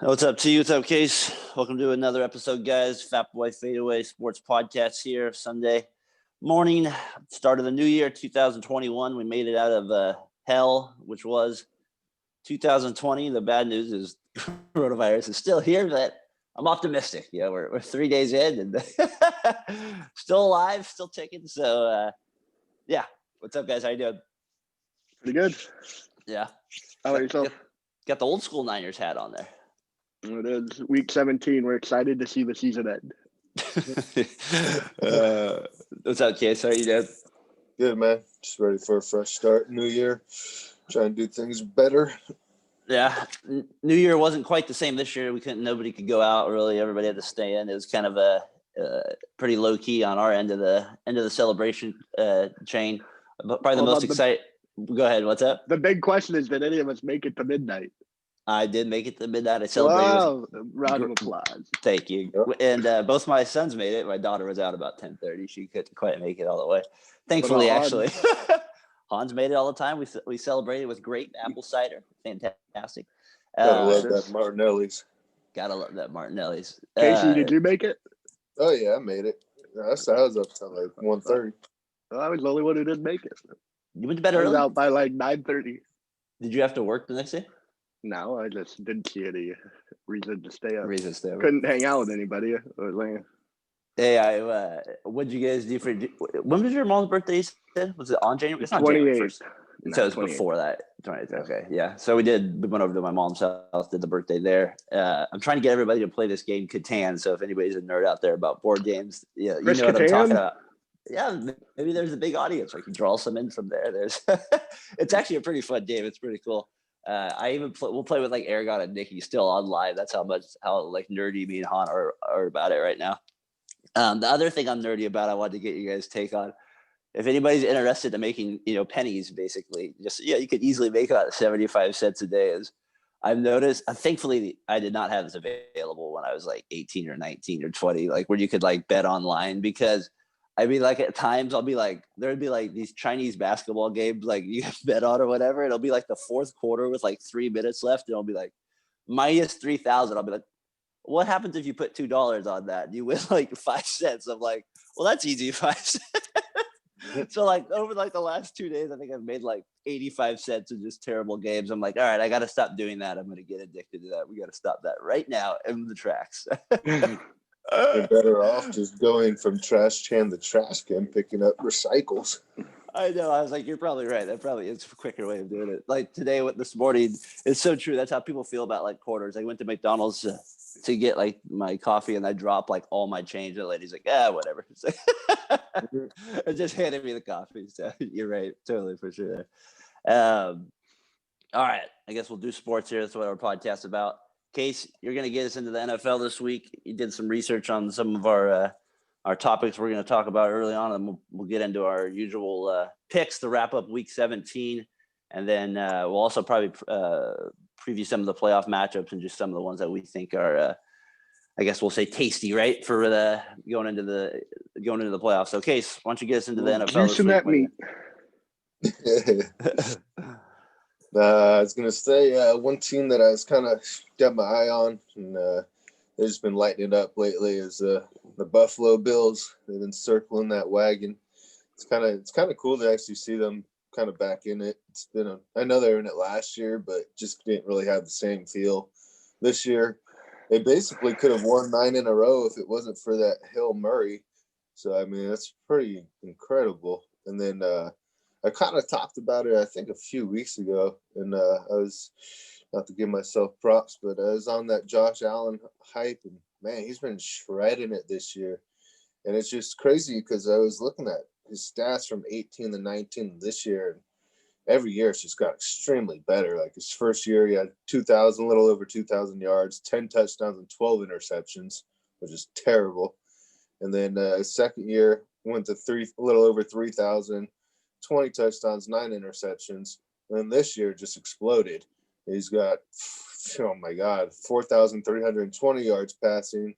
What's up, T? What's up, Case? Welcome to another episode, guys. Fatboy FadeAway Sports Podcast here, Sunday morning, start of the new year, 2021. We made it out of hell, which was 2020. The bad news is coronavirus is still here, but I'm optimistic. Yeah, we're 3 days in and still alive, still ticking. So, yeah. What's up, guys? How you doing? Pretty good. Yeah. How about yourself? Got the old school Niners hat on there. It is week 17. We're excited to see the season end. What's up, Case? How are you doing? Good, man. Just ready for a fresh start. New year. Trying to do things better. Yeah. New Year wasn't quite the same this year. Nobody could go out really. Everybody had to stay in. It was kind of a pretty low key on our end of the celebration chain. But probably the most exciting. Go ahead. What's up? The big question is, did any of us make it to midnight? I did make it to midnight. I celebrated. Wow. Round of applause. Thank you. And both my sons made it. My daughter was out about 10:30. She couldn't quite make it all the way. Thankfully, actually. Hans made it all the time. We celebrated with great apple cider. Fantastic. Gotta love that Martinelli's. Gotta love that Martinelli's. Casey, did you make it? Oh, yeah, I made it. I was up till like 1:30. I was the only one who didn't make it. You went to bed early? I was out by like 9:30. Did you have to work the next day? No, I just didn't see any reason to stay up. Up. Couldn't hang out with anybody. Hey, what'd you guys do for? When was your mom's birthday? Was it on January? It's not 28th. January 1st. No, So it's before that. 28th. Okay, yeah. So we went over to my mom's house, did the birthday there. I'm trying to get everybody to play this game, Catan. So if anybody's a nerd out there about board games, yeah, you know what I'm talking about. Yeah, maybe there's a big audience. I can draw some in from there. It's actually a pretty fun game. It's pretty cool. We'll play with like Aragon and Nikki still on live. That's how like nerdy me and Han are about it right now. The other thing I'm nerdy about, I wanted to get you guys' take on. If anybody's interested in making, pennies, basically, you could easily make about 75 cents a day. As I've noticed, thankfully, I did not have this available when I was like 18 or 19 or 20, like where you could like bet online, because I mean, like at times I'll be like, there'd be like these Chinese basketball games, like you bet on or whatever. It'll be like the fourth quarter with like 3 minutes left. And it'll be like minus 3,000. I'll be like, what happens if you put $2 on that? You win like 5 cents. I'm like, well, that's easy. 5 cents. So like over like the last 2 days, I think I've made like 85 cents in just terrible games. I'm like, all right, I got to stop doing that. I'm going to get addicted to that. We got to stop that right now in the tracks. You're better off just going from trash can to trash can, picking up recycles. I know. I was like, you're probably right. That probably is a quicker way of doing it. Like today, this morning, it's so true. That's how people feel about like quarters. I went to McDonald's to get like my coffee, and I dropped like all my change. The lady's like, whatever. It just handed me the coffee. So you're right, totally for sure. All right, I guess we'll do sports here. That's what our podcast's about. Case, you're going to get us into the NFL this week. You did some research on some of our topics we're going to talk about early on, and we'll get into our usual picks to wrap up Week 17, and then we'll also probably preview some of the playoff matchups and just some of the ones that we think are, I guess we'll say tasty, right, for going into the playoffs. So, Case, why don't you get us into the NFL this week? That meat. I was going to say one team that I was kind of got my eye on, and they've just been lighting it up lately, is the Buffalo Bills. They've been circling that wagon. It's kind of cool to actually see them kind of back in it. I know they were in it last year, but just didn't really have the same feel this year. They basically could have won 9 in a row if it wasn't for that Hail Murray. So, I mean, that's pretty incredible. And then I kind of talked about it, I think, a few weeks ago, and I was, not to give myself props, but I was on that Josh Allen hype, and man, he's been shredding it this year. And it's just crazy because I was looking at his stats from 18 to 19 this year, and every year it's just got extremely better. Like his first year, he had a little over 2,000 yards, 10 touchdowns, and 12 interceptions, which is terrible. And then his second year went to a little over 3,000. 20 touchdowns, 9 interceptions. And then this year just exploded. He's got, 4,320 yards passing,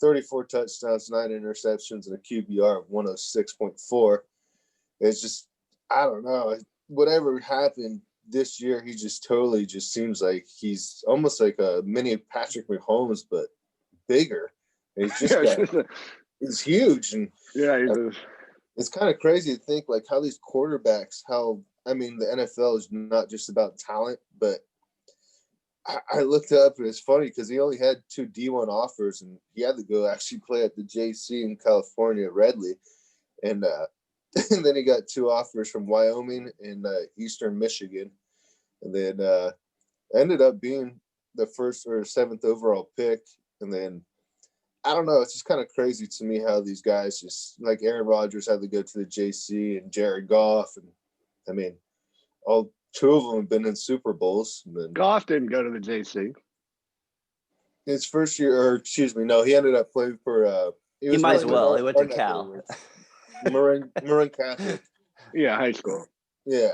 34 touchdowns, 9 interceptions, and a QBR of 106.4. It's just, I don't know. Whatever happened this year he just totally just seems like he's almost like a mini Patrick Mahomes, but bigger. And he's just he's huge, and it's kind of crazy to think like how these quarterbacks, the NFL is not just about talent, but I looked up and it's funny because he only had 2 D1 offers, and he had to go actually play at the JC in California, Redley, and and then he got 2 offers from Wyoming and Eastern Michigan, and then ended up being the 1st or 7th overall pick. And then I don't know, it's just kind of crazy to me how these guys just like Aaron Rodgers had to go to the JC, and Jared Goff, and I mean, all 2 of them have been in Super Bowls. And then Goff didn't go to the JC. His first year, or excuse me, no, he ended up playing for. He might as well. He went to Cal. Marin Catholic. Yeah, high school. Yeah,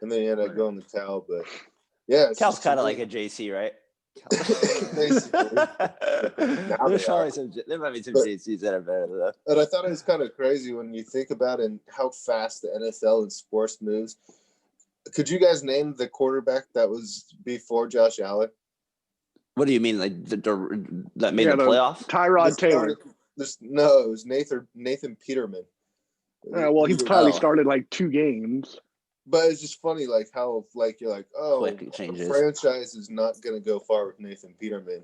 and then he ended up going to Cal, but yeah, Cal's kind of like a JC, right? There might be some JCs that are better than that. But I thought it was kind of crazy when you think about it and how fast the NFL and sports moves. Could you guys name the quarterback that was before Josh Allen? What do you mean, like that made the playoffs? Tyrod Taylor. It was Nathan Peterman. Well, he probably started like 2 games. But it's just funny, like how, like you're like, oh, the franchise is not going to go far with Nathan Peterman,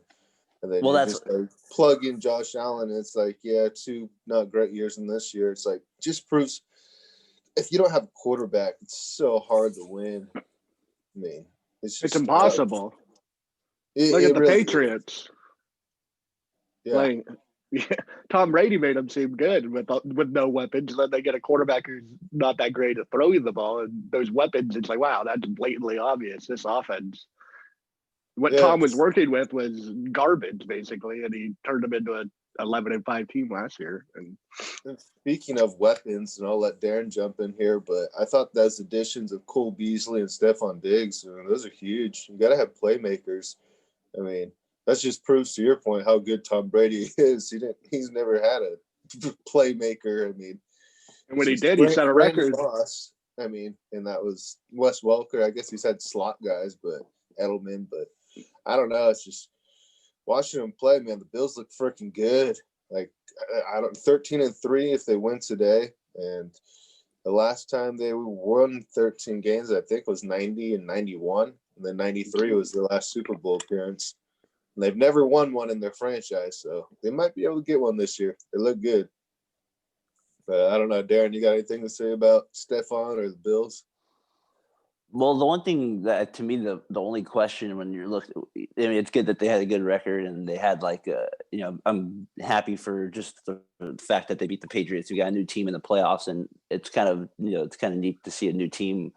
and then just like plug in Josh Allen. And it's like, yeah, 2 not great years in this year. It's like just proves if you don't have a quarterback, it's so hard to win. I mean, it's impossible. Look at the really Patriots. Yeah. Tom Brady made them seem good with no weapons. Then they get a quarterback who's not that great at throwing the ball, and those weapons. It's like, wow, that's blatantly obvious. This offense, what Tom was working with was garbage, basically, and he turned them into an 11-5 team last year. And speaking of weapons, and I'll let Darren jump in here, but I thought those additions of Cole Beasley and Stephon Diggs, those are huge. You got to have playmakers. I mean, that just proves to your point how good Tom Brady is. He's never had a playmaker. I mean, and when he did, he set a record. Moss, I mean, and that was Wes Welker. I guess he's had slot guys, but Edelman. But I don't know. It's just watching them play, man. The Bills look freaking good. Like 13-3 if they win today, and the last time they won 13 games, I think, was 90 and 91, and then 93 was their last Super Bowl appearance. And they've never won one in their franchise, so they might be able to get one this year. They look good. But I don't know, Darren, you got anything to say about Stephon or the Bills? Well, the one thing that, to me, the only question when you're looking, I mean, it's good that they had a good record and they had I'm happy for just the fact that they beat the Patriots. We got a new team in the playoffs, and it's kind of neat to see a new team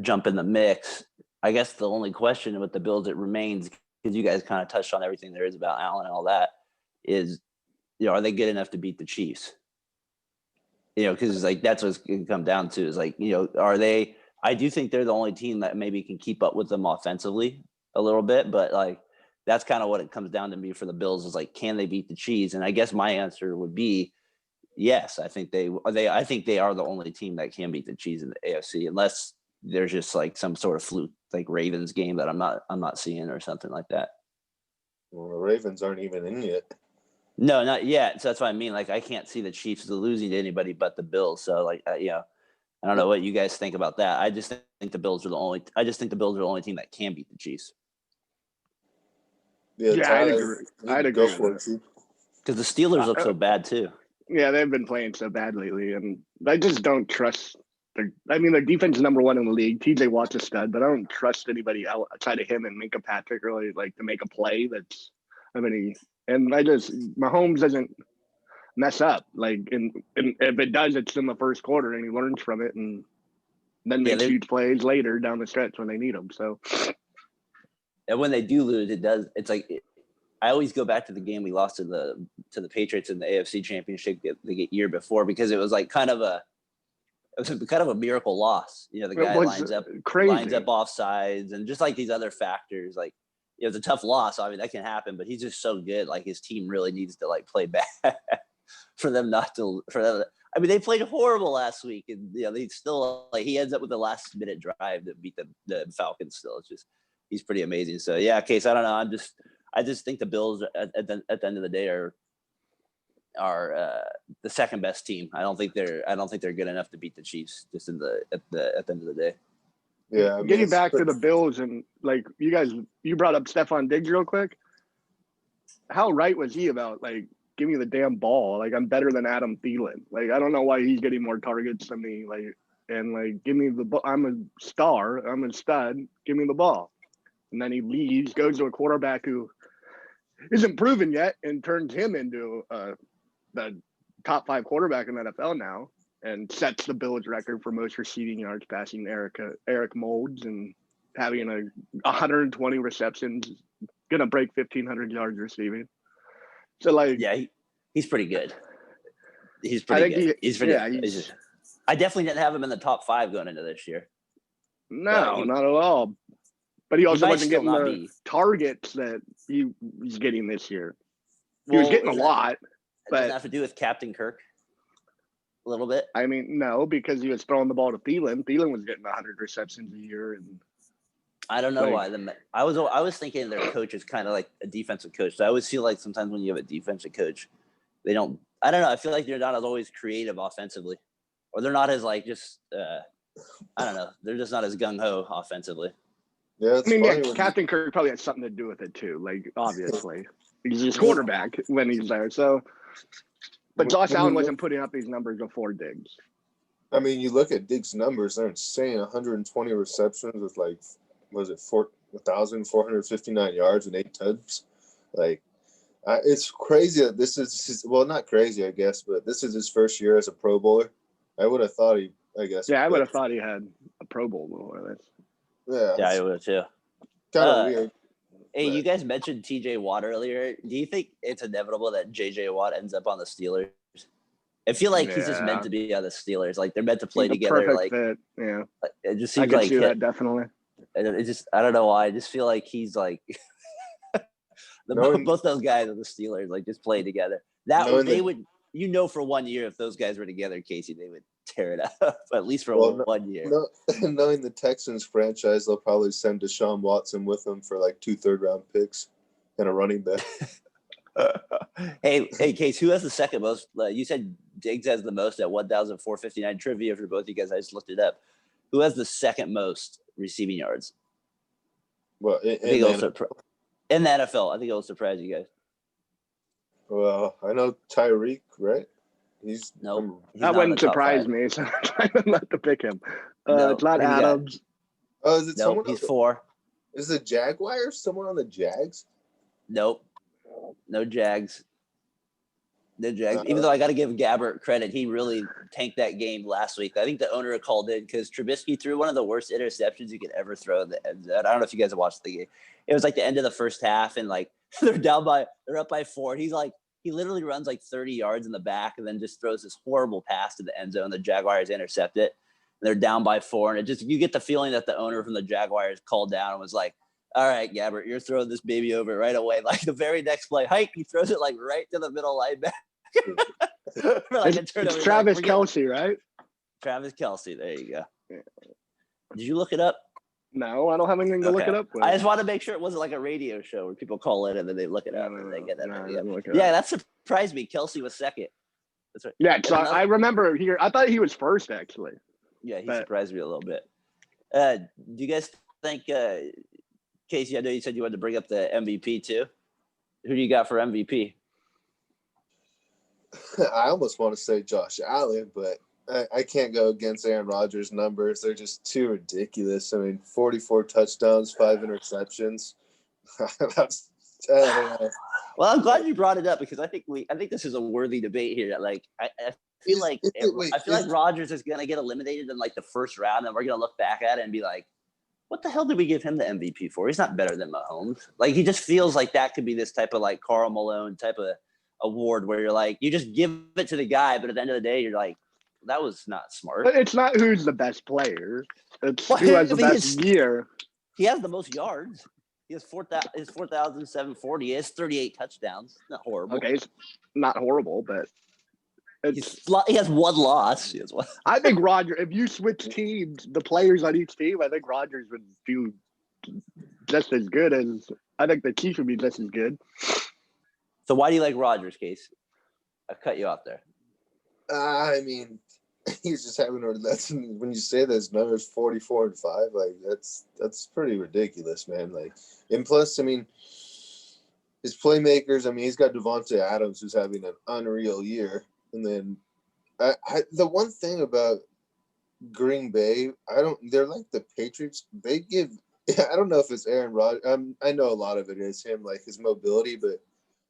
jump in the mix. I guess the only question with the Bills, it remains, because you guys kind of touched on everything there is about Allen and all that, is, are they good enough to beat the Chiefs? Because that's what it's going to come down to is are they? I do think they're the only team that maybe can keep up with them offensively a little bit, but that's kind of what it comes down to me for the Bills is can they beat the Chiefs? And I guess my answer would be yes. I think I think they are the only team that can beat the Chiefs in the AFC, unless there's just some sort of fluke Ravens game that I'm not seeing or something like that. Well, the Ravens aren't even in yet. No, not yet. So that's what I mean. I can't see the Chiefs losing to anybody but the Bills. So I don't know what you guys think about that. I just think the Bills are the only team that can beat the Chiefs. Yeah, I'd agree with that. Because the Steelers look so bad too. Yeah, they've been playing so bad lately, and I just don't trust. Their defense is number 1 in the league. TJ Watt's a stud, but I don't trust anybody outside of him and Minka Patrick really to make a play. Mahomes doesn't mess up. And if it does, it's in the first quarter, and he learns from it, and then makes huge plays later down the stretch when they need them. So, and when they do lose, it does. It's I always go back to the game we lost to the Patriots in the AFC Championship the year before, because it was kind of a miracle loss. The guy lines up offsides, and just these other factors, it's a tough loss. I mean, that can happen, but he's just so good. His team really needs to play bad for them not to. I mean, they played horrible last week, and they still he ends up with the last minute drive that beat the Falcons. Still, it's just he's pretty amazing. So yeah, Case, I don't know. I just think the Bills at the end of the day are the second best team. I don't think they're good enough to beat the Chiefs. Just at the end of the day. Yeah, I mean, getting back to the Bills and like you brought up Stephon Diggs real quick. How right was he about give me the damn ball? Like, I'm better than Adam Thielen. Like, I don't know why he's getting more targets than me. Give me the ball. I'm a star. I'm a stud. Give me the ball. And then he leaves, goes to a quarterback who isn't proven yet, and turns him into the top 5 quarterback in the NFL now, and sets the Bills record for most receiving yards, passing Eric Moulds, and having 120 receptions, gonna break 1,500 yards receiving. So yeah, he's pretty good. He's pretty good. He's pretty good. I definitely didn't have him in the top 5 going into this year. No, not at all. But he also wasn't getting the targets that he's getting this year. He was getting a lot. But does that have to do with Captain Kirk a little bit? I mean, no, because he was throwing the ball to Thielen. Thielen was getting 100 receptions a year, and I don't know why. I was thinking their coach is kind of like a defensive coach. So I always feel like sometimes when you have a defensive coach, they don't. I don't know. I feel like they're not as always creative offensively, or they're not as I don't know. They're just not as gung ho offensively. Yeah, I mean, Captain Kirk probably has something to do with it too. Obviously, he's his quarterback when he's there. So, but Josh Allen wasn't putting up these numbers before Diggs. I mean, you look at Diggs' numbers; they're insane. 120 receptions with 1,459 yards and 8 touchdowns. It's crazy that this is not crazy, I guess, but this is his first year as a Pro Bowler. I would have thought I would have thought he had a Pro Bowl before this. Yeah, I would too. Kind of weird. Hey, you guys mentioned T.J. Watt earlier. Do you think it's inevitable that J.J. Watt ends up on the Steelers? I feel like he's just meant to be on the Steelers. They're meant to play together. Perfect fit. Yeah, it just seems I can see that definitely. It just I don't know why. I just feel like he's both those guys are the Steelers. Just play together. They would. For 1 year, if those guys were together, Casey, they would tear it up. At least for 1 year. Knowing the Texans franchise, they'll probably send Deshaun Watson with them for 2 third-round picks and a running back. Hey, Case, who has the second most? You said Diggs has the most at 1,459 trivia for both you guys. I just looked it up. Who has the second most receiving yards? Well, in the NFL, I think it'll surprise you guys. Well, I know Tyreek, right? That wouldn't surprise me, so I'm trying not to pick him. It's not Adams. Is it someone? He's 4. Is the Jaguars someone on the Jags? Nope. No Jags. No Jags. Even though I got to give Gabbert credit, he really tanked that game last week. I think the owner called in because Trubisky threw one of the worst interceptions you could ever throw in the end zone. I don't know if you guys have watched the game. It was the end of the first half, and they're up by 4. He's he literally runs 30 yards in the back and then just throws this horrible pass to the end zone. The Jaguars intercept it. And they're down by 4. And you get the feeling that the owner from the Jaguars called down and was like, all right, Gabbert, you're throwing this baby over right away. The very next play, he throws it right to the middle linebacker. It's Travis Kelce, right? Travis Kelce. There you go. Yeah. Did you look it up? No, I don't have anything to look it up with. I just want to make sure it wasn't a radio show where people call in and then they look it up and they get that. That surprised me. Kelce was second. That's right. Yeah, so I remember here. I thought he was first, actually. Yeah, he surprised me a little bit. Do you guys think, Casey, I know you said you wanted to bring up the MVP too. Who do you got for MVP? I almost want to say Josh Allen, but I can't go against Aaron Rodgers' numbers. They're just too ridiculous. I mean, 44 touchdowns, 5 interceptions. Well, I'm glad you brought it up because I think this is a worthy debate here. I feel like Rodgers is going to get eliminated in the first round, and we're going to look back at it and be like, what the hell did we give him the MVP for? He's not better than Mahomes. He just feels like that could be this type of Karl Malone type of award where you're you just give it to the guy, but at the end of the day, you're that was not smart. But it's not who's the best player. It's who has the best year. He has the most yards. He has 4,740. He has 38 touchdowns. Not horrible. Okay, it's not horrible, but He has one loss. He has one. I think if you switch teams, the players on each team, I think Rodgers would do just as good as I think the Chiefs would be just as good. So why do you like Rodgers, Case? I cut you off there. I mean, he's just having that's when you say those numbers 44-5, like that's pretty ridiculous, man. Like, and plus, I mean, his playmakers. I mean, he's got Devontae Adams, who's having an unreal year, and then the one thing about Green Bay, they're like the Patriots. They give. I don't know if it's Aaron Rodgers. I know a lot of it is him, like his mobility, but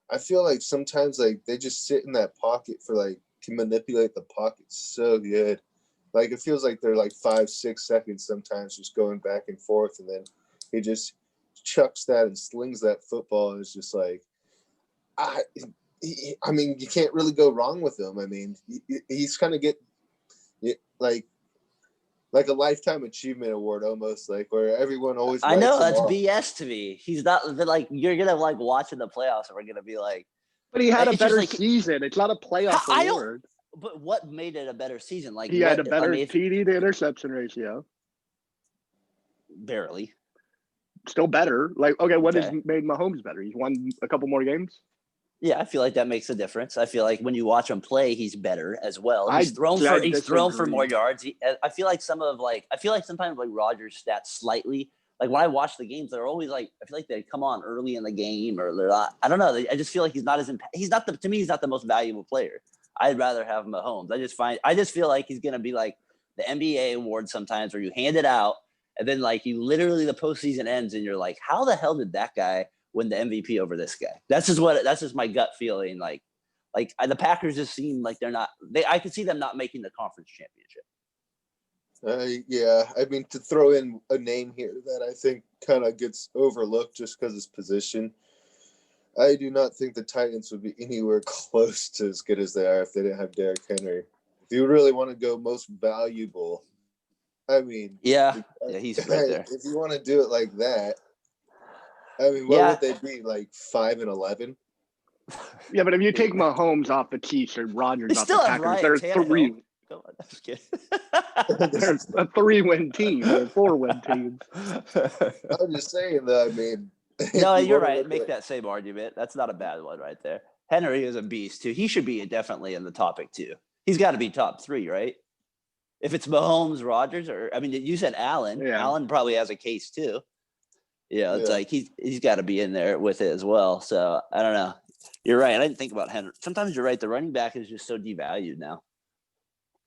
I feel like sometimes like they just sit in that pocket can manipulate the pocket so good. Like it feels like they're like 5-6 seconds sometimes just going back and forth, and then he just chucks that and slings that football, and it's just like I mean, you can't really go wrong with him. I mean, he's kind of like a lifetime achievement award almost, like where everyone always. I know that's BS to me. He's not like you're gonna like watching the playoffs, and we're gonna be like. But he had a better season. It's not a playoff award. But what made it a better season? Like he had a better TD to interception ratio. Barely. Still better. Like, okay, what has made Mahomes better? He's won a couple more games. Yeah, I feel like that makes a difference. I feel like when you watch him play, he's better as well. He's thrown for more yards. I feel like sometimes like Rodgers' stats slightly. Like when I watch the games, they're always like I feel like they come on early in the game or they're not. I don't know. I just feel like he's not to me he's not the most valuable player. I'd rather have Mahomes. I just feel like he's gonna be like the NBA award sometimes where you hand it out and then like you literally the postseason ends and you're like, how the hell did that guy win the MVP over this guy? That's just my gut feeling. Like the Packers just seem like I could see them not making the conference championship. Yeah, I mean, to throw in a name here that I think kind of gets overlooked just because his position, I do not think the Titans would be anywhere close to as good as they are if they didn't have Derrick Henry. If you really want to go most valuable, I mean, yeah, he's right there. If you want to do it like that, I mean, what would they be, like 5-11? Yeah, but if you take Mahomes off the Chiefs or Rodgers off the Packers, there's three. Come on, that's good. There's a 3-win team or a 4-win team. I'm just saying that. I mean, no, you're right. Make that same argument. That's not a bad one right there. Henry is a beast too. He should be definitely in the topic too. He's got to be top 3, right? If it's Mahomes, Rodgers, or I mean, you said Allen. Yeah. Allen probably has a case too. It's like he's got to be in there with it as well. So I don't know. You're right. I didn't think about Henry. Sometimes you're right. The running back is just so devalued now.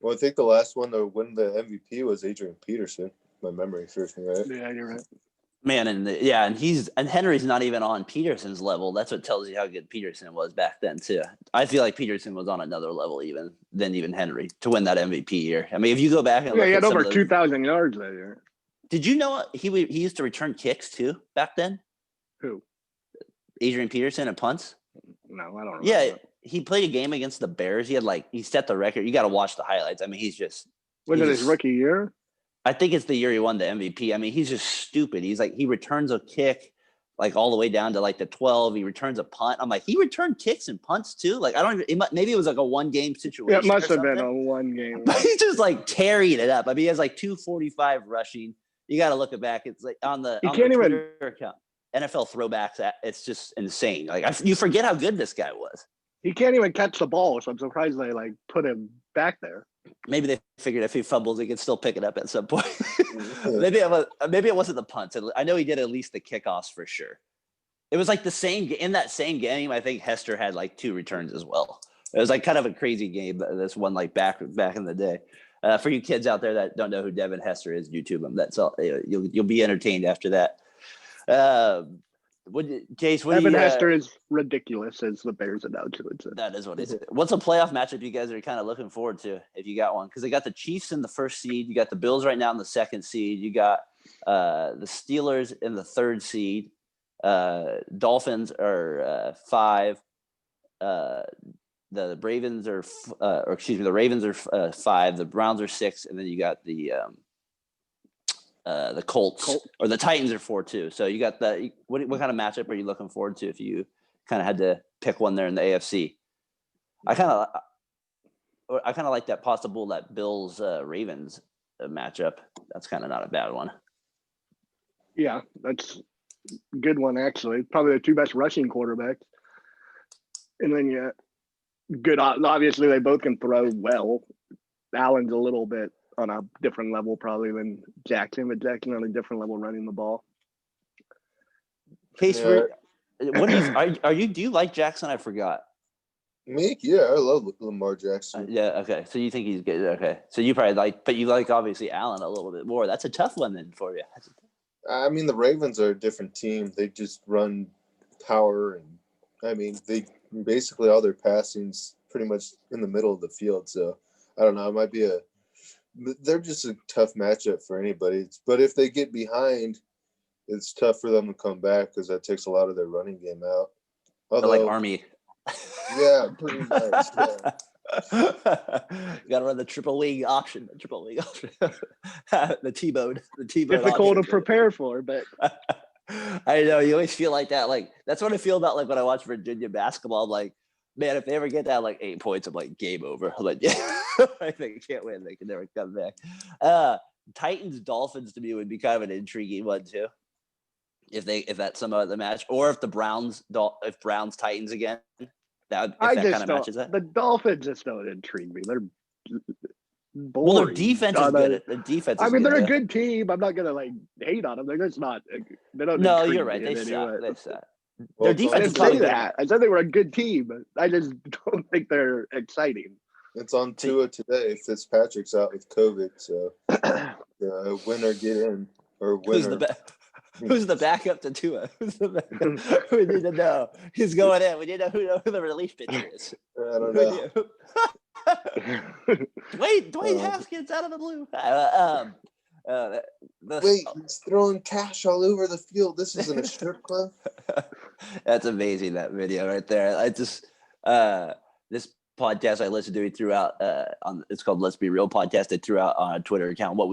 Well, I think the last one to win the MVP was Adrian Peterson. My memory serves me right. Yeah, you're right. Man, and Henry's not even on Peterson's level. That's what tells you how good Peterson was back then too. I feel like Peterson was on another level than even Henry to win that MVP year. I mean, if you go back and look he had over 2,000 yards that year. Did you know he used to return kicks too back then? Who? Adrian Peterson at punts? No, I don't know. Yeah, he played a game against the Bears. He set the record. You got to watch the highlights. I mean, Was it his rookie year? I think it's the year he won the MVP. I mean, he's just stupid. He's like, he returns a kick like all the way down to like the 12. He returns a punt. I'm like, he returned kicks and punts too. Like, maybe it was like a 1-game situation. Yeah, it must have been a 1-game. But he's just like carrying it up. I mean, he has like 245 rushing. You got to look it back. It's like on the Twitter account, NFL throwbacks. It's just insane. Like you forget how good this guy was. He can't even catch the ball, so I'm surprised they like put him back there. Maybe they figured if he fumbles, he could still pick it up at some point. maybe it wasn't the punts. I know he did at least the kickoffs for sure. It was like in that same game. I think Hester had like 2 returns as well. It was like kind of a crazy game. This one like back in the day. For you kids out there that don't know who Devin Hester is, YouTube him. That's all. You'll be entertained after that. Devin Hester is ridiculous, as the Bears announced it. That is what it is. What's a playoff matchup you guys are kind of looking forward to if you got one? Because they got the Chiefs in the 1st seed. You got the Bills right now in the 2nd seed. You got the Steelers in the 3rd seed. Dolphins are 5. The Ravens are, the Ravens are 5. The Browns are 6, and then you got the Colts or the Titans are 4 too. So you got that. What kind of matchup are you looking forward to if you kind of had to pick one there in the AFC? I kind of like that possible that Bills Ravens matchup. That's kind of not a bad one. Yeah, that's a good one actually. Probably the two best rushing quarterbacks. And then good. Obviously, they both can throw well. Allen's a little bit on a different level probably than Jackson, but Jackson on a different level running the ball. Case, what do you do you like Jackson? I forgot. Me? Yeah, I love Lamar Jackson. Yeah, okay. So you think he's good. Okay. So you probably but you like obviously Allen a little bit more. That's a tough one then for you. I mean, the Ravens are a different team. They just run power, and I mean, they basically all their passing's pretty much in the middle of the field. So I don't know. It might be they're just a tough matchup for anybody. But if they get behind, it's tough for them to come back because that takes a lot of their running game out. Although, like Army. Yeah, pretty much. Yeah. You gotta run the triple wing option. The T-mode. Difficult to prepare for, but I know you always feel like that. Like that's what I feel about like when I watch Virginia basketball. I'm like, man, if they ever get that like 8 points, I'm like, game over. I'm like, yeah, they can't win. They can never come back. Titans Dolphins to me would be kind of an intriguing one too. If that's some of the match, or if the Browns Titans again. That kind of matches that. The Dolphins just don't intrigue me. They're boring. Well, their defense is good. The defense. I mean, they're a good team. I'm not gonna like hate on them. They're just not. They don't. No, you're right. They suck. They suck. Their defense. I didn't say that. I said they were a good team. But I just don't think they're exciting. It's on Tua today. Fitzpatrick's out with COVID, so winner get in or winner. Who's the backup to Tua? Who's the backup? We need to know. He's going in. We need to know who the relief pitcher is. I don't know. Dwayne Haskins out of the blue. Wait, he's throwing cash all over the field. This isn't a strip club. That's amazing, that video right there. I just this podcast I listened to, he threw out it's called Let's Be Real podcast. They threw out on a Twitter account what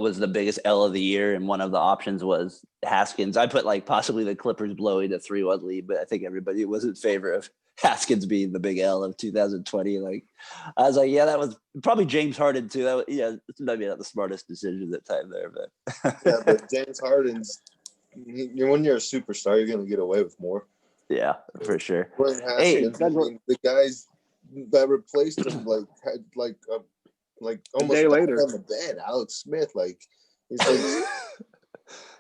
was the biggest L of the year, and one of the options was Haskins. I put like possibly the Clippers blowing a 3-1 lead, but I think everybody was in favor of Haskins being the big L of 2020. Like, I was like, yeah, that was probably James Harden too. That was, it's maybe not the smartest decision at that time there, but yeah, but James Harden's when you're a superstar, you're gonna get away with more. Yeah, for sure. Haskins, the guys that replaced him like almost a day later on the bed. Alex Smith, like he's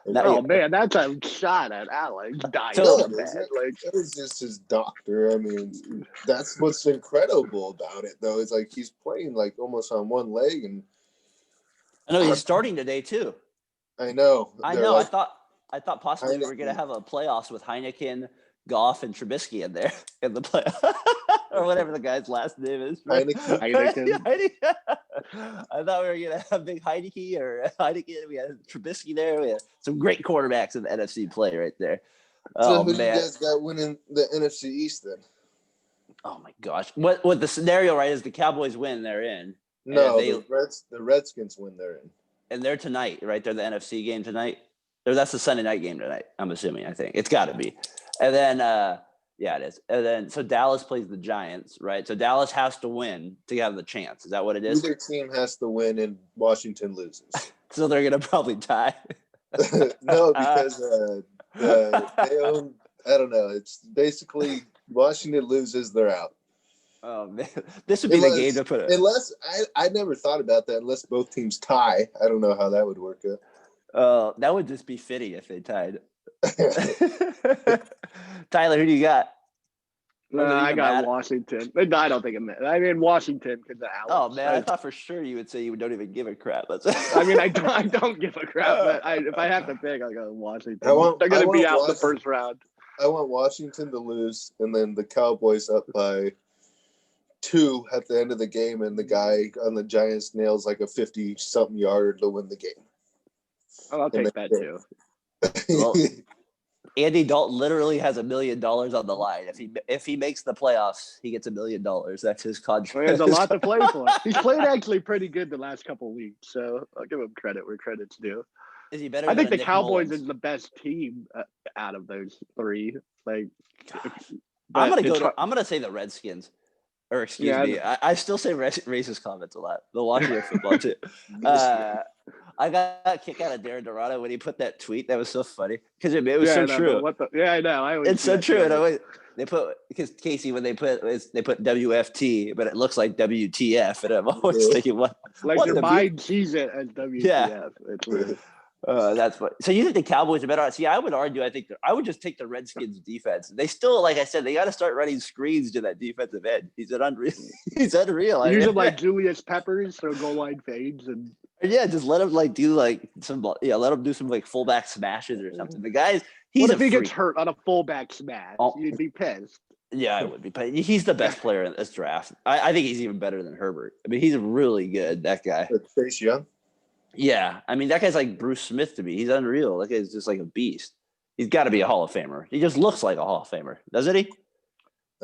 like, oh man, that's a shot at Alex. Dying on the bed. Like it was just his doctor. I mean, that's what's incredible about it, though. It's like he's playing like almost on one leg, and I know he's starting today too. I know. Like, I thought possibly we were gonna have a playoffs with Heineken, Goff, and Trubisky in there in the playoffs. Or whatever the guy's last name is. Right? Heineken. I thought we were going to have big Heineken or Heineken. We had Trubisky there. We had some great quarterbacks in the NFC play right there. So who do you guys got winning the NFC East then? Oh, my gosh. What the scenario, right, is the Cowboys win, they're in. No, the Redskins win, they're in. And they're tonight, right? They're the NFC game tonight. That's the Sunday night game tonight, I'm assuming, I think. It's got to be. And then yeah, it is. And then so Dallas plays the Giants, right? So Dallas has to win to have the chance. Is that what it is? Either team has to win and Washington loses. So they're gonna probably tie. No, because they own. I don't know. It's basically Washington loses, they're out. Oh man, this would be the game to put it. Unless I never thought about that. Unless both teams tie, I don't know how that would work out. That would just be fitting if they tied. Tyler, who do you got? No, I got Washington. No, I don't think I mean Washington because of Alex. Oh man, I thought for sure you would say you don't even give a crap. I mean, I don't give a crap, but if I have to pick, I'll go Washington. They're going to be out in the first round. I want Washington to lose, and then the Cowboys up by 2 at the end of the game, and the guy on the Giants nails like a 50-something yarder to win the game. Oh, I'll take that too. Well, Andy Dalton literally has $1 million on the line. If he makes the playoffs, he gets $1 million. That's his contract. There's a lot to play for. He's played actually pretty good the last couple of weeks, so I'll give him credit where credit's due. Is he better? I think the Nick Cowboys Mullins? is the best team out of those 3. Like, I'm gonna say the Redskins or excuse me, I still say racist comments a lot. Milwaukee football too. I got a kick out of Darren Dorado when he put that tweet. That was so funny because it was so true. I know. It's so true. And they put, because Casey, when they put WFT, but it looks like WTF, and I'm always thinking, what your mind sees it as WTF. Yeah. It's weird. That's what. So you think the Cowboys are better? See, I would argue. I think I would just take the Redskins' defense. They still, like I said, they got to start running screens to that defensive end. He's unreal. He's unreal. Use him like Julius Peppers, so goal line fades and. Yeah, just let him do some. Yeah, let him do some fullback smashes or something. The guys. What if he gets hurt on a fullback smash? You'd be pissed. Yeah, I would be. But he's the best player in this draft. I think he's even better than Herbert. I mean, he's really good. That guy. Chase Young. Yeah, I mean that guy's like Bruce Smith to me. He's unreal. That guy's just like a beast. He's got to be a Hall of Famer. He just looks like a Hall of Famer, doesn't he?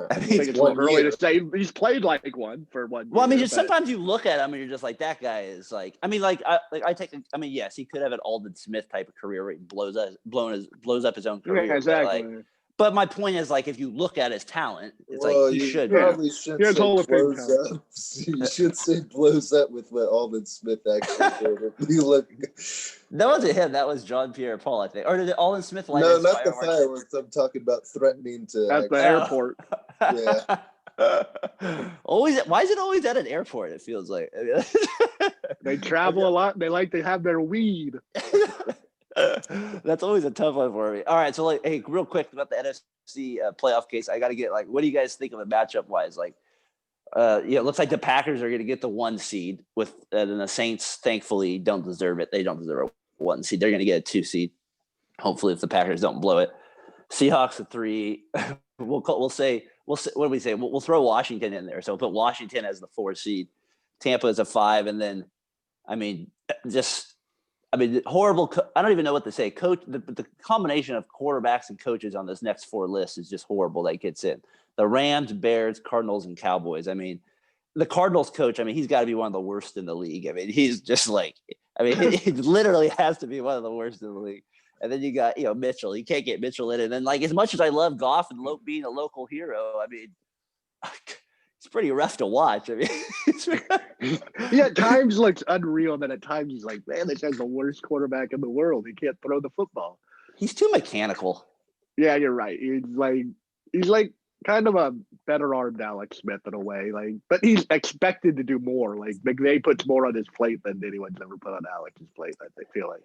I think it's early to say he's played like one for 1 year. Well, I mean, just sometimes you look at him and you're just like, that guy is like. I mean, yes, he could have an Alden Smith type of career where he blows up his own career. Yeah, exactly. But my point is, like, if you look at his talent, it's he should. Probably shouldn't say blows up. You should say blows up with what Alden Smith actually did. That wasn't him. That was John Pierre Paul, I think. Or did Alden Smith light No, not the fireworks. I'm talking about threatening to. At the airport. Yeah. Why is it always at an airport? It feels like. They travel a lot. And they like to have their weed. That's always a tough one for me. All right, so hey, real quick about the NFC playoff case. I got to get what do you guys think of it matchup wise? It looks like the Packers are going to get the 1 seed with, and the Saints thankfully don't deserve it. They don't deserve a 1 seed. They're going to get a 2 seed. Hopefully, if the Packers don't blow it, Seahawks a 3. We'll say what do we say? We'll throw Washington in there. So we'll put Washington as the 4 seed. Tampa is a 5, and then horrible. I don't even know what to say. Coach, the combination of quarterbacks and coaches on this next 4 lists is just horrible. That gets in the Rams, Bears, Cardinals, and Cowboys. I mean, the Cardinals coach. I mean, he's got to be one of the worst in the league. I mean, he's just he literally has to be one of the worst in the league. And then you got Mitchell. You can't get Mitchell in it. And then as much as I love Goff and being a local hero, I mean, it's pretty rough to watch. I mean, he at times looks unreal, and then at times he's like, man, this guy's the worst quarterback in the world. He can't throw the football. He's too mechanical. Yeah, you're right. He's like kind of a better armed Alex Smith in a way. But he's expected to do more. Like McVay puts more on his plate than anyone's ever put on Alex's plate. I feel like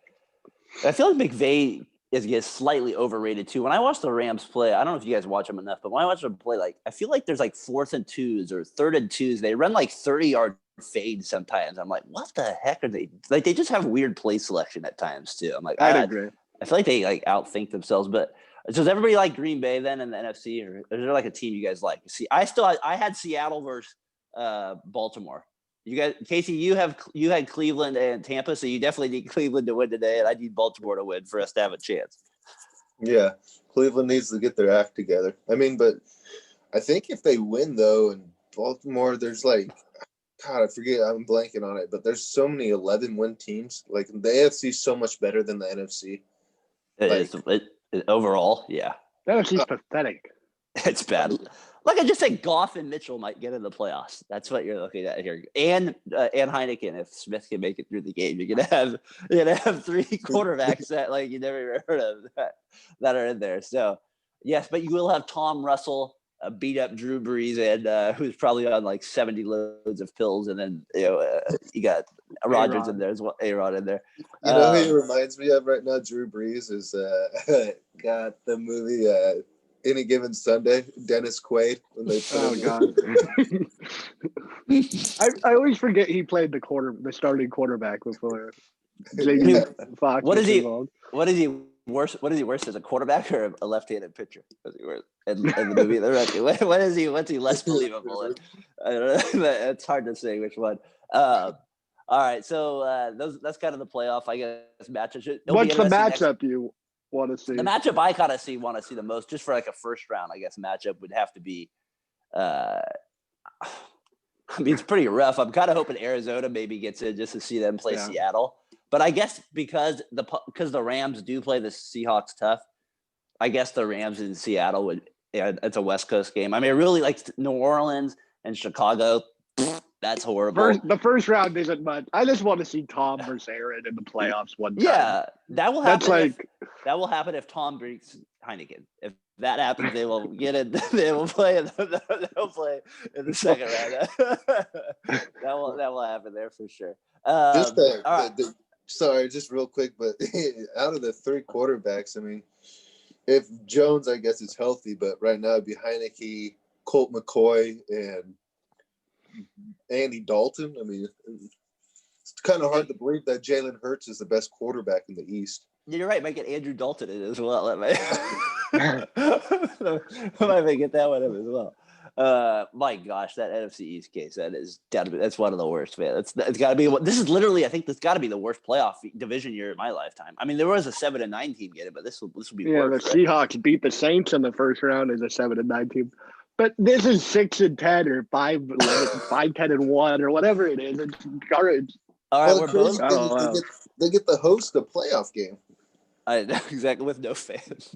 McVay gets slightly overrated too. When I watch the Rams play, I don't know if you guys watch them enough, but when I watch them play, I feel like there's 4th and 2s or 3rd and 2s. They run 30-yard fades sometimes. I'm like, what the heck are they? They just have weird play selection at times too. I'm like, I agree. I feel like they outthink themselves. But does everybody like Green Bay then in the NFC, or is there a team you guys like? See, I had Seattle versus Baltimore. You guys, Casey, you had Cleveland and Tampa, so you definitely need Cleveland to win today, and I need Baltimore to win for us to have a chance. Yeah, Cleveland needs to get their act together. I mean, but I think if they win though, in Baltimore, there's God, I forget, I'm blanking on it, but there's so many 11-win teams. The AFC is so much better than the NFC. Overall, yeah. The NFC's pathetic. It's bad. Like I just said, Goff and Mitchell might get in the playoffs. That's what you're looking at here. And Heineken, if Smith can make it through the game, you're gonna have 3 quarterbacks that you never heard of that are in there. So yes, but you will have Tom Russell beat up Drew Brees, and who's probably on 70 loads of pills, and then you got Rodgers in there as well, A-Rod in there. You know who he reminds me of right now? Drew Brees is got the movie. Any Given Sunday, Dennis Quaid. When they God! I always forget he played the starting quarterback before. Fox what is he? Involved. What is he worse? What is he worse as a quarterback or a left-handed pitcher? In the movie, what is he? What's he less believable in? I don't know. It's hard to say which one. All right, so that's kind of the playoff, I guess. Matchup. What's the matchup you want to see? The matchup I kind of want to see the most, just for a first round, I guess, matchup would have to be. I mean, it's pretty rough. I'm kind of hoping Arizona maybe gets in just to see them play Seattle. But I guess because the Rams do play the Seahawks tough, I guess the Rams in Seattle would. Yeah, it's a West Coast game. I mean, I really like New Orleans and Chicago. That's horrible. The first round isn't much. I just want to see Tom versus Aaron in the playoffs one time. Yeah, that will happen. That's that will happen if Tom beats Heineken. If that happens, they will get it. They will play. They'll play in the second round. that will happen there for sure. Sorry, just real quick, but out of the three quarterbacks, I mean, if Jones, I guess, is healthy, but right now it'd be Heineke, Colt McCoy, and Andy Dalton. I mean, it's kind of hard to believe that Jalen Hurts is the best quarterback in the East. You're right. Might get Andrew Dalton in as well. That might get that one up as well. My gosh, that NFC East case, that's one of the worst, man. It's got to be. This is literally, I think, this got to be the worst playoff division year in my lifetime. I mean, there was a 7-9 team get it, but this will be worse. The Seahawks beat the Saints in the first round as a 7-9 team. But this is 6-10 or 5-11, 5-10-1 or whatever it is. It's garbage. All right, we're both. They get the host a playoff game. I know, exactly, with no fans.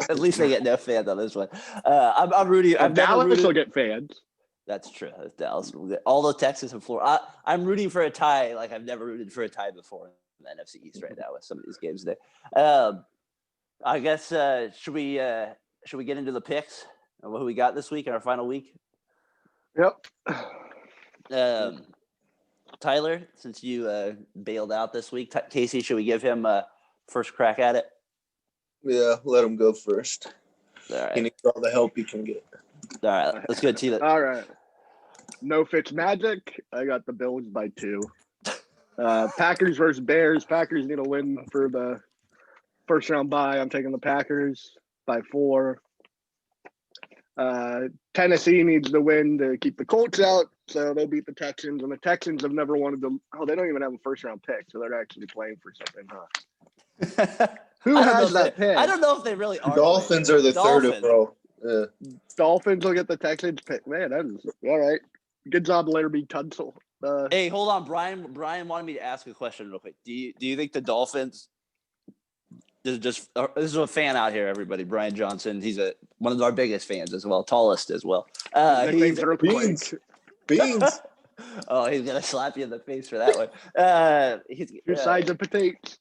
At least they get no fans on this one. I'm rooting. Dallas will get fans. That's true. That's Dallas. All the Texas and Florida. I'm rooting for a tie like I've never rooted for a tie before in the NFC East right now with some of these games today. I guess should we get into the picks? What we got this week in our final week? Yep. Tyler, since you bailed out this week, Casey, should we give him first crack at it? Yeah, let him go first. All right. He needs all the help he can get. All right, let's go to All right. No Fitz magic. I got the Bills by 2. Packers versus Bears. Packers need a win for the first round bye. I'm taking the Packers by 4. Tennessee needs the win to keep the Colts out, so they'll beat the Texans. And the Texans have never wanted to. Oh, they don't even have a first round pick, so they're actually playing for something, huh? Who has that pick? I don't know if they really are. Dolphins are the third overall. Yeah. Dolphins will get the Texans pick. Man, that is all right. Good job, Larry Tunsil. Hey, hold on, Brian. Brian wanted me to ask a question real quick. Do you think the Dolphins? This is a fan out here, everybody. Brian Johnson. He's one of our biggest fans as well, tallest as well. Beans. Oh, he's gonna slap you in the face for that one. Your sides of potatoes.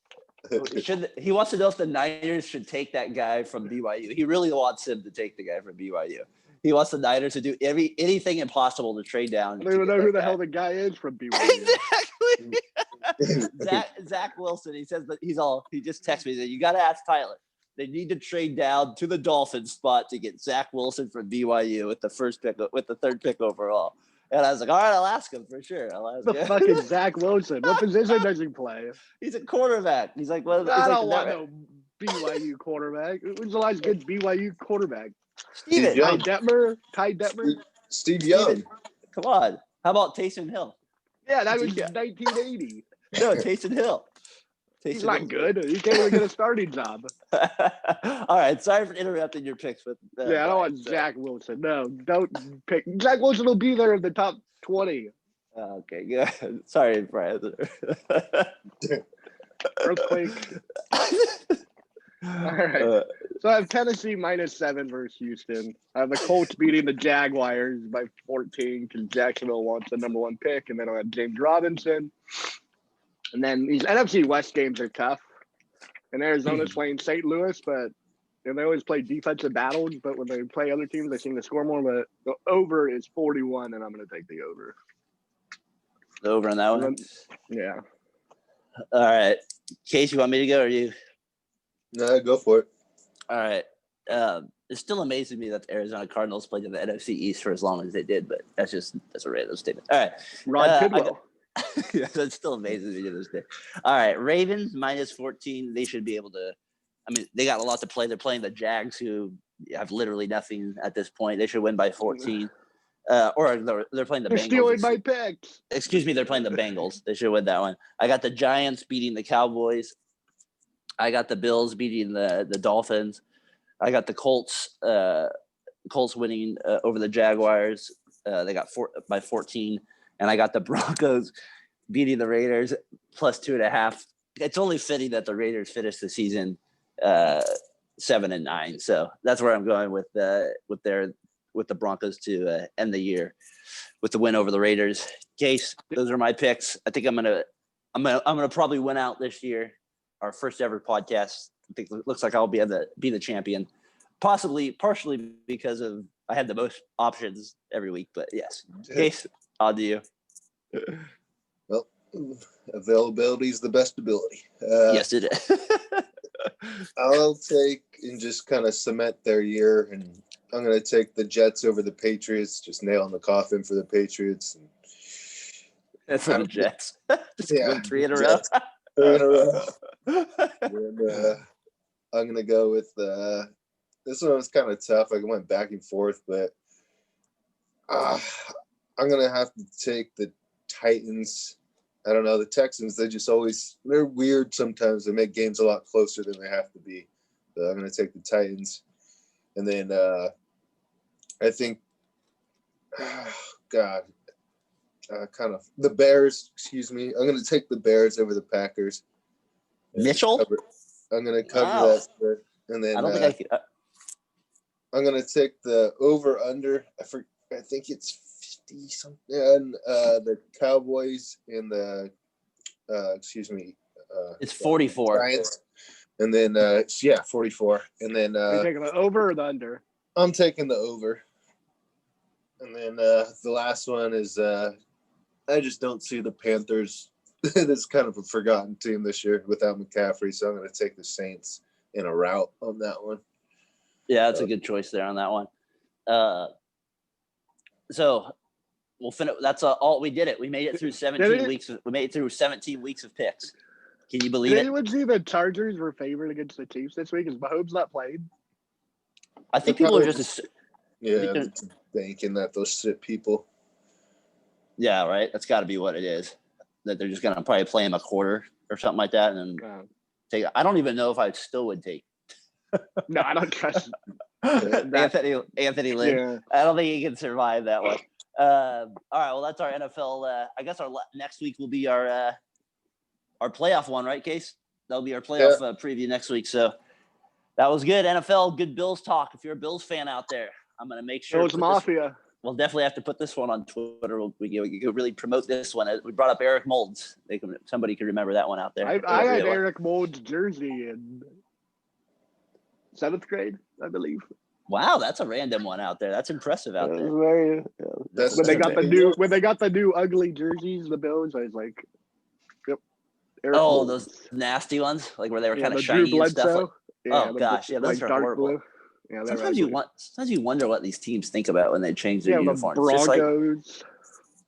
He wants to know if the Niners should take that guy from BYU. He really wants him to take the guy from BYU. He wants the Niners to do anything impossible to trade down. I don't even know who the hell the guy is from BYU. Exactly. Zach Wilson. He says that he just texted me that you got to ask Tyler. They need to trade down to the Dolphins spot to get Zach Wilson from BYU with the third pick overall. And I was like, all right, I'll ask him for sure. The fuck is Zach Wilson? What position does he play? He's a quarterback. He's like, well, I don't want no BYU quarterback. Who's the last good BYU quarterback? Steven. Ty Detmer? Steve Young. Come on. How about Taysom Hill? Yeah, that was 1980. No, Taysom Hill. He's not good. He can't even get a starting job. All right. Sorry for interrupting your picks. But I don't want Zach Wilson. No, don't pick. Zach Wilson will be there in the top 20. Okay, good. Sorry, Brian. Earthquake. All right. So I have Tennessee -7 versus Houston. I have the Colts beating the Jaguars by 14 because Jacksonville wants the number 1 pick, and then I have James Robinson. And then these NFC West games are tough. And Arizona's playing St. Louis, but they always play defensive battles. But when they play other teams, they seem to score more. But the over is 41, and I'm going to take the over. The over on that one? Yeah. All right. Case, you want me to go or you? No, go for it. All right. It's still amazing to me that the Arizona Cardinals played in the NFC East for as long as they did, but that's a random statement. All right. Rod Tidwell. Yeah, that's still amazing to me to this day. All right. Ravens -14. They should be able to. I mean, they got a lot to play. They're playing the Jags, who have literally nothing at this point. They should win by 14. Or they're playing the Bengals. Stealing my picks. Excuse me, they're playing the Bengals. They should win that one. I got the Giants beating the Cowboys. I got the Bills beating the Dolphins. I got the Colts winning over the Jaguars. They got by 14. And I got the Broncos beating the Raiders +2.5. It's only fitting that the Raiders finished the season 7-9. So that's where I'm going with their with the Broncos to end the year with the win over the Raiders. Case, those are my picks. I think I'm gonna probably win out this year. Our first ever podcast. I think it looks like I'll be the champion, partially because of I had the most options every week. But yes, Case, I'll do you. Well, availability is the best ability. Yes, it is. I'll take and just kind of cement their year, and I'm going to take the Jets over the Patriots, just nail in the coffin for the Patriots. And for the Jets. Just Yeah, 3 in a row. 3 in a row. And, I'm going to go with this one was kind of tough. I went back and forth, but I'm going to have to take the Titans. I don't know. The Texans, they're weird sometimes. They make games a lot closer than they have to be. So I'm going to take the Titans. And then I think, kind of the Bears, excuse me. I'm going to take the Bears over the Packers. Mitchell? I'm going to cover that spread. And then I don't think I could. I'm going to take the over-under. I think it's 50 something. And the Cowboys and the it's 44. Giants. And then 44. And then Are you taking the over or the under? I'm taking the over. And then the last one is I just don't see the Panthers. It's kind of a forgotten team this year without McCaffrey, so I'm going to take the Saints in a rout on that one. Yeah, that's a good choice there on that one. So we'll finish. That's all. We did it. We made it through 17 weeks. We made it through 17 weeks of picks. Can you believe Did it? anyone see the Chargers were favored against the Chiefs this week? Is Mahomes not playing? I think people are just thinking that those shit people. Yeah, right. That's got to be what it is. That they're just gonna probably play him a quarter or something like that, and then take. I don't even know if I still would take. No, I don't trust Anthony Lynn. Yeah. I don't think he can survive that one. All right, well that's our NFL. I guess our next week will be our playoff one, right, Case? That'll be our playoff preview next week. So that was good. NFL, good Bills talk. If you're a Bills fan out there, I'm gonna make sure. Bills Mafia. We'll definitely have to put this one on Twitter. We could really promote this one. We brought up Eric Moulds. Somebody could remember that one out there. I had Eric Moulds' jersey in 7th grade, I believe. Wow, that's a random one out there. That's impressive out there. When they got the new ugly jerseys, the Bills, I was like, "Yep." Eric Moulds. Those nasty ones, like where they were kind of the shiny and stuff. gosh, those are horrible. Blue. Yeah, sometimes you wonder what these teams think about when they change their uniforms. The Broncos.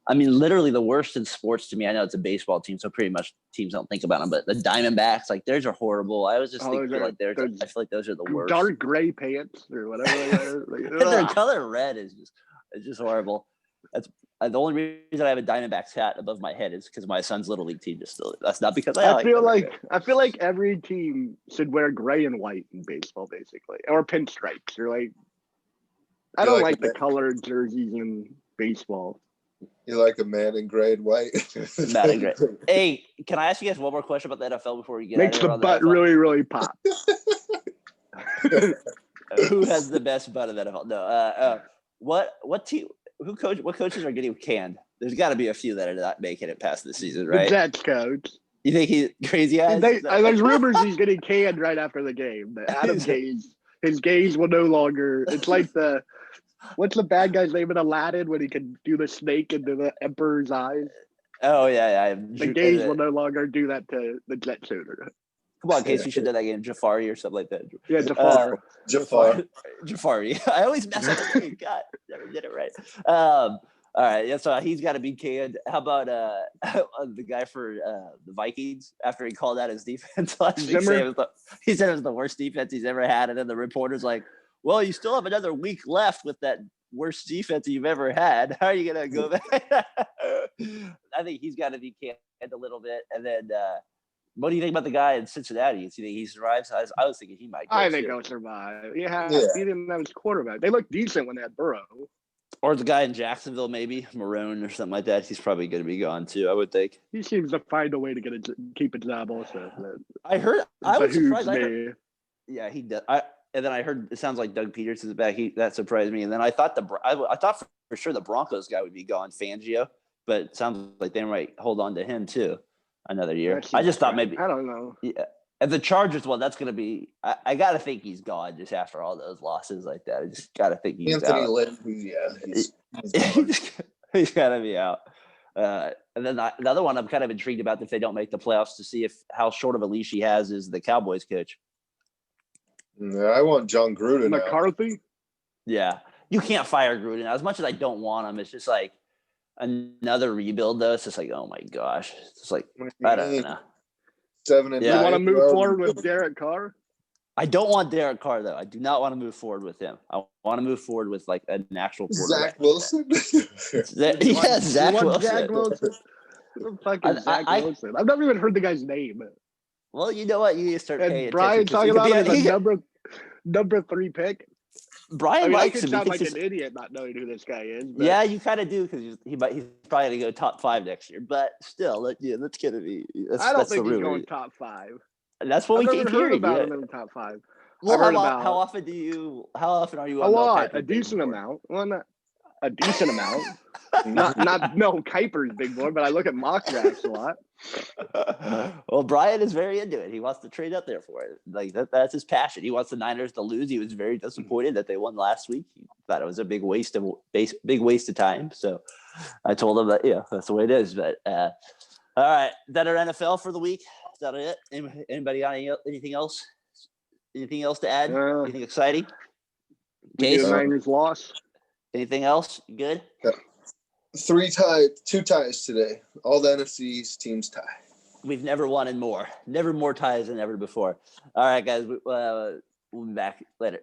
I mean, literally the worst in sports to me. I know it's a baseball team, so pretty much teams don't think about them. But the Diamondbacks, like theirs are horrible. I was just thinking I feel like those are the worst. Dark gray pants or whatever. Their color red is just horrible. That's the only reason I have a Diamondbacks hat above my head is because my son's little league team that's not because I feel like every team should wear gray and white in baseball, basically, or pinstripes. Or I don't like the colored jerseys in baseball. You like a man in gray and white? Man in gray. Hey, can I ask you guys one more question about the NFL before we get Makes the butt really, really pop. Who has the best butt of the NFL? No. What team? What coaches are getting canned? There's got to be a few that are not making it past the season, right? The Jets coach. You think he's crazy eyes? There's rumors he's getting canned right after the game. Adam Gaze, his gaze will no longer. It's like what's the bad guy's name in Aladdin when he can do the snake into the emperor's eyes? Oh yeah. The gaze will no longer do that to the Jets owner. Come on, Case, you should do that game, Jafari or something like that. Yeah, Jafar. Jafari. I always mess up the name. God, never did it right. All right, yeah, so he's got to be canned. How about the guy for the Vikings after he called out his defense last week? He said it was the worst defense he's ever had, and then the reporter's like, well, you still have another week left with that worst defense you've ever had. How are you going to go back? I think he's got to be canned a little bit, and then what do you think about the guy in Cincinnati? Do you think he survives? I was thinking he might. I think he'll survive. Yeah, he didn't have his quarterback. They looked decent when they had Burrow. Or the guy in Jacksonville, maybe Marone or something like that. He's probably going to be gone too, I would think. He seems to find a way to keep a job also. I was surprised. Yeah, he does. And then I heard it sounds like Doug Peterson's back. That surprised me. And then I thought I thought for sure the Broncos guy would be gone, Fangio, but it sounds like they might hold on to him too another year. I just thought maybe. I don't know. Yeah. And the Chargers one, that's going to be. I got to think he's gone just after all those losses like that. I just got to think he's Anthony out. Lynn, He's got to be out. And then the other one I'm kind of intrigued about if they don't make the playoffs to see how short of a leash he has is the Cowboys coach. I want John Gruden. McCarthy? Yeah. You can't fire Gruden. As much as I don't want him, it's just like another rebuild, though. It's just like, oh, my gosh. It's just like, I don't know. 7-9. You want to move forward with Derek Carr? I don't want Derek Carr, though. I do not want to move forward with him. I want to move forward with, like, an actual quarterback. Zach Wilson? Yeah, Zach Wilson. Zach Wilson. Fucking Zach Wilson. I've never even heard the guy's name. Well, you know what? You need to start paying and Brian attention. talking about him as a number 3 pick. Brian likes I could him. sound like an idiot not knowing who this guy is. But. Yeah, you kind of do because he's probably going to go top 5 next year. But still, that's going to be. I don't think he's going top 5. That's what we keep hearing about him in the top 5. Well, how often are you? A lot, a decent amount. Well, not a decent amount. not Kuiper's big boy, but I look at mock drafts a lot. Well, Brian is very into it. He wants to trade up there for it. Like that's his passion. He wants the Niners to lose. He was very disappointed that they won last week. He thought it was a big waste of time. So I told him that that's the way it is. But all right, that our NFL for the week. Is that it? Anybody got anything else? Anything else to add? Anything exciting? Case? The Niners loss. Anything else? Good? 2 ties today. All the NFC's teams tie. We've never wanted more. Never more ties than ever before. All right, guys. We'll be back later.